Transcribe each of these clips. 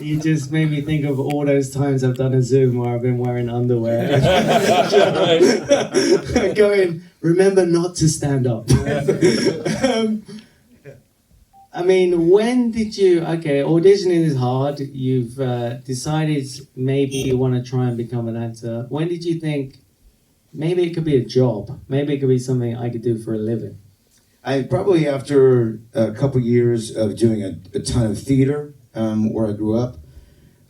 You just made me think of all those times I've done a Zoom where I've been wearing underwear. Going, remember not to stand up. I mean, when did you, auditioning is hard. You've decided maybe you want to try and become an actor. When did you think, maybe it could be a job? Maybe it could be something I could do for a living? I probably after a couple years of doing a ton of theater where I grew up,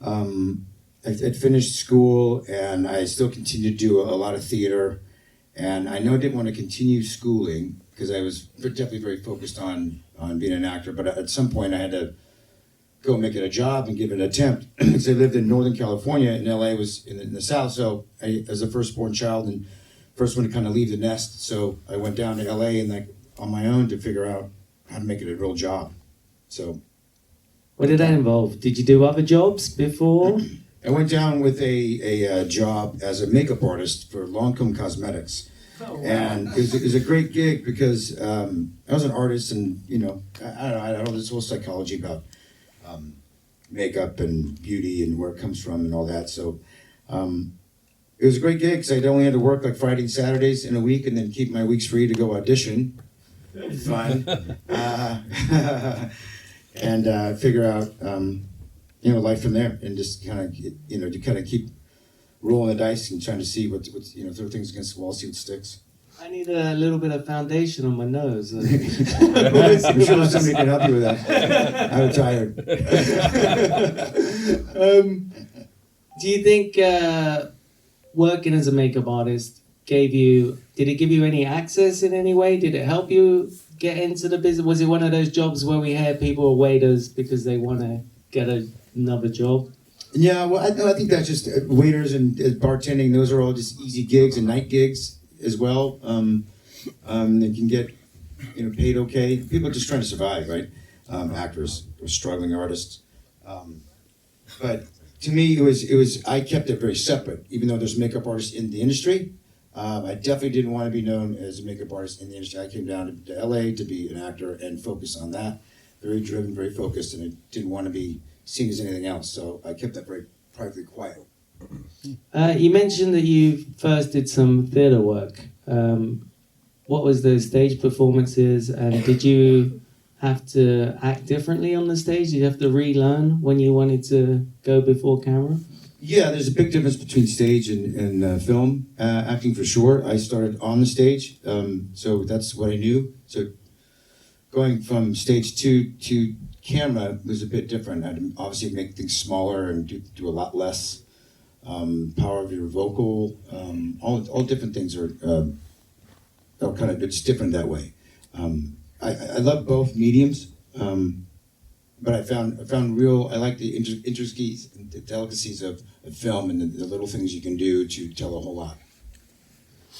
I'd finished school and I still continued to do a lot of theater. And I know I didn't want to continue schooling because I was definitely very focused on being an actor. But at some point I had to go make it a job and give it an attempt. Because I lived in Northern California and LA was in the South. So I was the firstborn child and first one to kind of leave the nest. So I went down to LA and on my own to figure out how to make it a real job. So. What did that involve? Did you do other jobs before? I went down with a job as a makeup artist for Lancome Cosmetics. Oh, wow. And it was a great gig because I was an artist and, I don't know this whole psychology about makeup and beauty and where it comes from and all that. So it was a great gig because I only had to work like Friday and Saturdays in a week and then keep my weeks free to go audition. Fun. And figure out, life from there, and just kind of, to kind of keep rolling the dice and trying to see what's throw things against the wall, see what sticks. I need a little bit of foundation on my nose. I'm sure somebody can help you with that. I'm tired. Do you think working as a makeup artist did it give you any access in any way? Did it help you get into the business? Was it one of those jobs where we hear people are waiters because they want to get another job? Yeah, well, I think that's just waiters and bartending. Those are all just easy gigs and night gigs as well. They can get paid okay. People are just trying to survive, right? Actors or struggling artists. But to me, it was. I kept it very separate, even though there's makeup artists in the industry. I definitely didn't want to be known as a makeup artist in the industry. I came down to LA to be an actor and focus on that. Very driven, very focused, and I didn't want to be seen as anything else. So I kept that very privately quiet. You mentioned that you first did some theater work. What was the stage performances, and did you have to act differently on the stage? Did you have to relearn when you wanted to go before camera? Yeah, there's a big difference between stage and film acting for sure. I started on the stage, so that's what I knew. So going from stage 2 to camera was a bit different. I had to obviously make things smaller and do a lot less. Power of your vocal, all different things are kind of it's different that way. I love both mediums. But I like the intricacies and the delicacies of film and the little things you can do to tell a whole lot.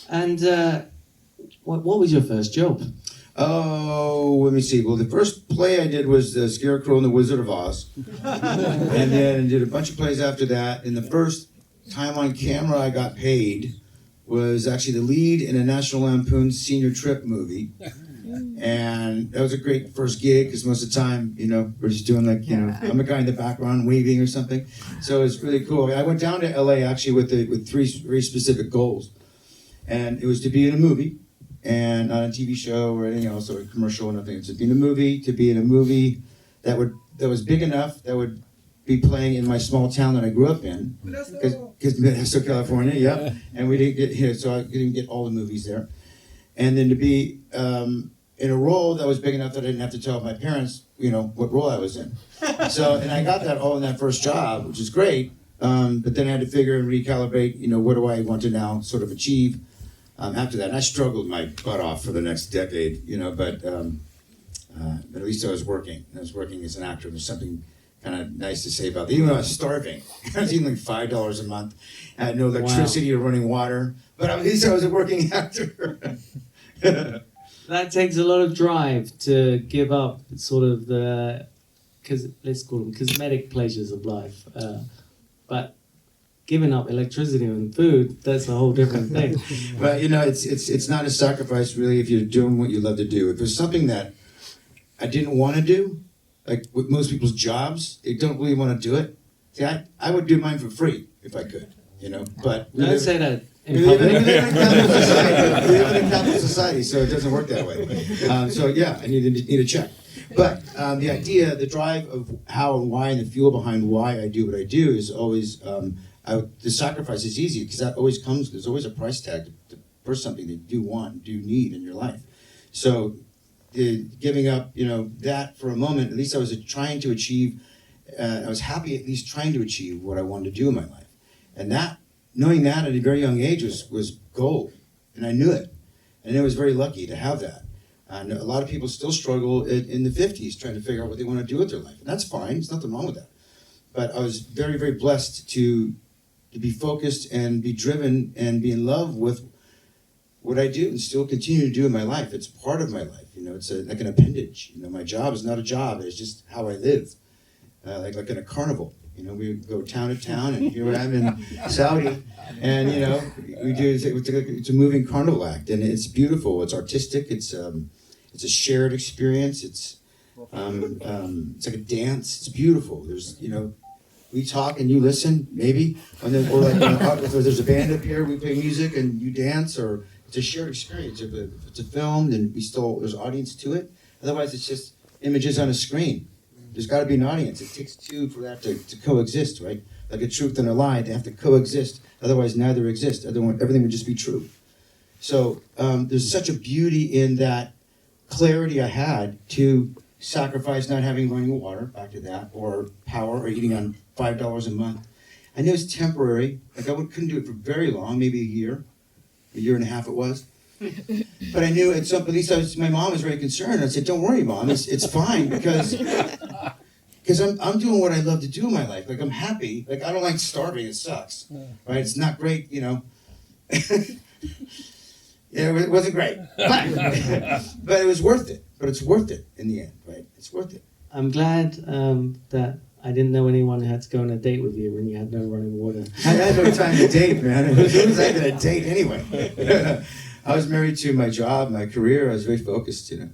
And what was your first job? Oh, let me see. Well, the first play I did was The Scarecrow and the Wizard of Oz. And then I did a bunch of plays after that. And the first time on camera I got paid was actually the lead in a National Lampoon Senior Trip movie. And that was a great first gig because most of the time, we're just doing I'm the guy in the background waving or something. So it was really cool. I went down to LA actually with three very specific goals. And it was to be in a movie and not a TV show or anything else or a commercial or nothing. To be in a movie that was big enough that would be playing in my small town that I grew up in. Because Modesto, California, yeah. And we didn't get here, so I didn't get all the movies there. And then to be in a role that was big enough that I didn't have to tell my parents, what role I was in. So, and I got that all in that first job, which is great. But then I had to figure and recalibrate, what do I want to now sort of achieve after that. And I struggled my butt off for the next decade, but at least I was working. I was working as an actor. There's something kind of nice to say about that. Even though I was starving. I was eating like $5 a month. I had no electricity or running water. But at least I was a working actor. That takes a lot of drive to give up sort of let's call them cosmetic pleasures of life. But giving up electricity and food, that's a whole different thing. But it's not a sacrifice really if you're doing what you love to do. If there's something that I didn't want to do, like with most people's jobs, they don't really want to do it. See, I would do mine for free if I could, you know. But Don't say that in we live public. in a capitalist society. We live in a capitalist society, so it doesn't work that way. So yeah, I need a check. But the idea, the drive of how and why, and the fuel behind why I do what I do is always the sacrifice is easy because that always comes. There's always a price tag for something that you want, do need in your life. So giving up, you know, that for a moment, at least I was trying to achieve. I was happy at least trying to achieve what I wanted to do in my life, and that knowing that at a very young age was gold, and I knew it, and I was very lucky to have that. And a lot of people still struggle in the 50s trying to figure out what they want to do with their life, and that's fine. There's nothing wrong with that. But I was very, very blessed to be focused and be driven and be in love with what I do and still continue to do in my life. It's part of my life, you know. It's like an appendage. You know, my job is not a job. It's just how I live, like in a carnival. You know, we go town to town, and here I am in Saudi, and you know, it's a moving carnival act, and it's beautiful. It's artistic. It's a shared experience. It's like a dance. It's beautiful. There's, you know, we talk and you listen, maybe, and then, or like if there's a band up here, we play music and you dance, or it's a shared experience. If it's a film, then there's audience to it. Otherwise, it's just images on a screen. There's got to be an audience. It takes two for that to coexist, right? Like a truth and a lie, they have to coexist. Otherwise, neither exist. Otherwise, everything would just be true. So there's such a beauty in that clarity I had to sacrifice not having running water, back to that, or power, or eating on $5 a month. I knew it's temporary. Like couldn't do it for very long, maybe a year and a half it was. But I knew at some, at least my mom was very concerned. I said, "Don't worry, Mom, it's fine because I'm doing what I love to do in my life. Like I'm happy. Like I don't like starving. It sucks, right? It's not great, you know." Yeah, it wasn't great, but it was worth it. But it's worth it in the end, right? It's worth it. I'm glad that I didn't know anyone who had to go on a date with you when you had no running water. I had no time to date, man. Who was I going to date anyway? I was married to my job, my career. I was very focused, you know.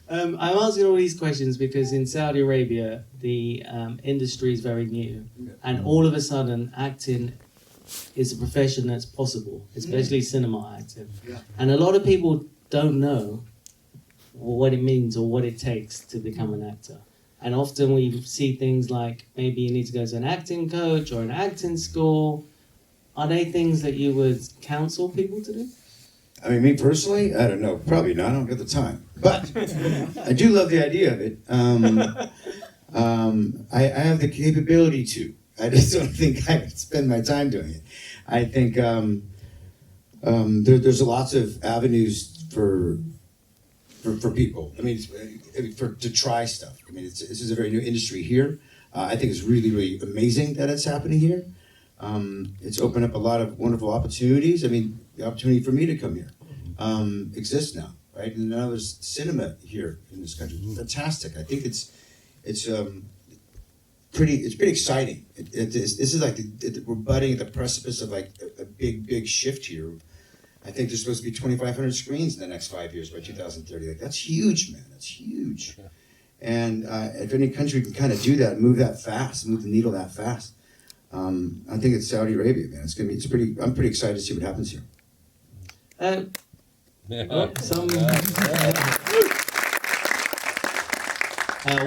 I'm asking all these questions because in Saudi Arabia, the industry is very new. And all of a sudden, acting is a profession that's possible, especially cinema acting. Yeah. And a lot of people don't know what it means or what it takes to become an actor. And often we see things like maybe you need to go to an acting coach or an acting school. Are they things that you would counsel people to do? I mean, me personally, I don't know. Probably not. I don't get the time. But I do love the idea of it. I have the capability to. I just don't think I could spend my time doing it. I think there's lots of avenues for people. I mean, to try stuff. I mean, this is a very new industry here. I think it's really, really amazing that it's happening here. It's opened up a lot of wonderful opportunities. I mean, the opportunity for me to come here exists now, right? And now there's cinema here in this country. Fantastic. I think it's pretty exciting. This is like we're budding at the precipice of like a big shift here. I think there's supposed to be 2,500 screens in the next 5 years by 2030. Like that's huge, man. That's huge. And if any country can kind of do that, move that fast, move the needle that fast, I think it's Saudi Arabia, man. I'm pretty excited to see what happens here.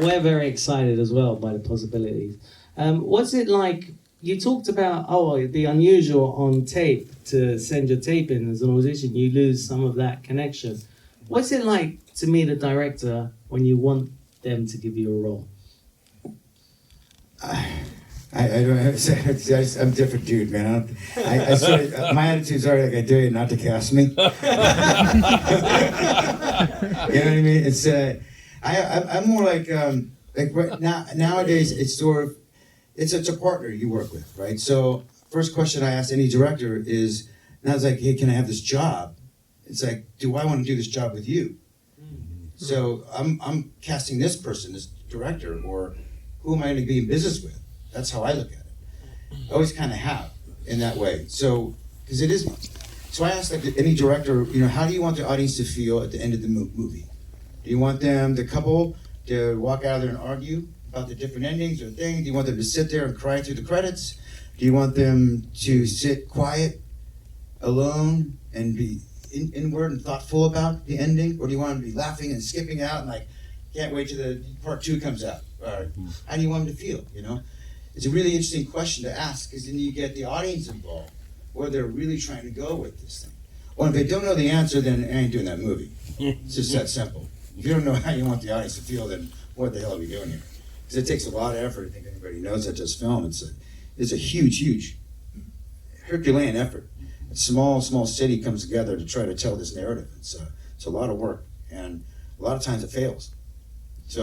We're very excited as well by the possibilities. What's it like? You talked about the unusual on tape to send your tape in as an audition. You lose some of that connection. What's it like to meet a director when you want them to give you a role? I don't have to say, I'm a different dude, man. I sort of, my attitude's already like, I dare you not to cast me. You know what I mean? It's I'm more like right now, nowadays it's sort of, it's a partner you work with, right? So first question I ask any director is, now it's like, hey, can I have this job? It's like, do I want to do this job with you? So I'm casting this person, this director, or who am I going to be in business with? That's how I look at it. I always kind of have in that way. So, because it is. So I ask like any director, you know, how do you want the audience to feel at the end of the movie? Do you want them, the couple, to walk out of there and argue about the different endings or things? Do you want them to sit there and cry through the credits? Do you want them to sit quiet, alone, and be inward and thoughtful about the ending? Or do you want them to be laughing and skipping out and like, can't wait till the part 2 comes out? Or how do you want them to feel, you know? It's a really interesting question to ask, because then you get the audience involved, where they're really trying to go with this thing. Or if they don't know the answer, then I ain't doing that movie. It's just that simple. If you don't know how you want the audience to feel, then what the hell are we doing here? Because it takes a lot of effort. I think anybody knows that does film. It's a huge Herculean effort. A small city comes together to try to tell this narrative. It's a lot of work, and a lot of times it fails.